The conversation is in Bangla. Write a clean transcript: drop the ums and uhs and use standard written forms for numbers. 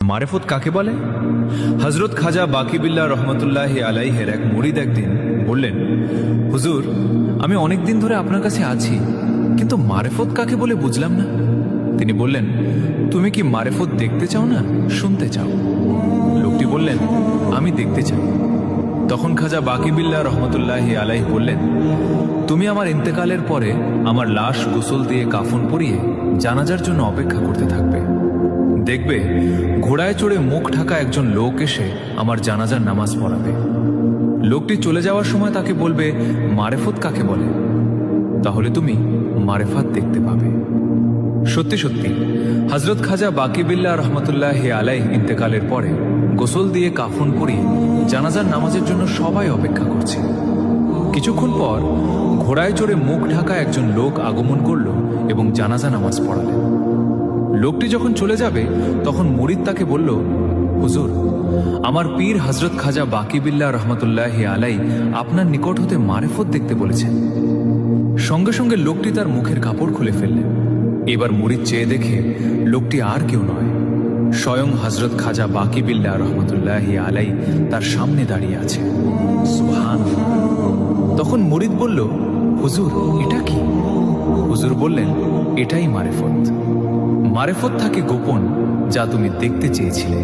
মারেফত কাকে বলে? হযরত খাজা বাকিবিল্লাহ রহমতুল্লাহি আলাইহের এক মুরিদ একদিন বললেন, হুজুর, আমি অনেকদিন ধরে আপনার কাছে আছি, কিন্তু মারেফত কাকে বলে বুঝলাম না। তিনি বললেন, তুমি কি মারেফত দেখতে চাও না শুনতে চাও? লোকটি বললেন, আমি দেখতে চাই। তখন খাজা বাকিবিল্লাহ রহমতুল্লাহি আলাইহি বললেন, তুমি আমার ইন্তেকালের পরে আমার লাশ গোসল দিয়ে কাফন পরিয়ে জানাজার জন্য অপেক্ষা করতে থাকবে। দেখবে ঘোড়ায় চড়ে মুখ ঢাকা একজন লোক এসে আমার জানাজার নামাজ পড়াবে। লোকটি চলে যাওয়ার সময় তাকে বলবে, মারেফত কাকে বলে? তাহলে তুমি মারেফাত দেখতে পাবে। সত্যি সত্যি হযরত খাজা বাকিবিল্লাহ রহমতুল্লাহি আলাইহি ইন্তেকালের পরে গোসল দিয়ে কাফন পরিয়ে জানাজার নামাজের জন্য সবাই অপেক্ষা করছে। কিছুক্ষণ পর ঘোড়ায় চড়ে মুখ ঢাকা একজন লোক আগমন করল এবং জানাজা নামাজ পড়ালেন। লোকটি যখন চলে যাবে তখন মুরিদ তাকে বলল, হুজুর, আমার পীর হযরত খাজা বাকিবিল্লাহ রহমতুল্লাহি আলাইহি আপনার নিকট হতে মারেফত দেখতে বলেছেন। সঙ্গে সঙ্গে লোকটি তার মুখের কাপড় খুলে ফেললেন। এবার মুরিদ চেয়ে দেখে লোকটি আর কেউ নয়, স্বয়ং হযরত খাজা বাকিবিল্লাহ রহমতুল্লাহি আলাইহি তার সামনে দাঁড়িয়ে আছে। সুবহানাল্লাহ। তখন মুরিদ বলল, হুজুর, এটা কি? হুজুর বললেন, এটাই মারেফত। মারেফত থাকে গোপন, যা তুমি দেখতে চেয়েছিলে।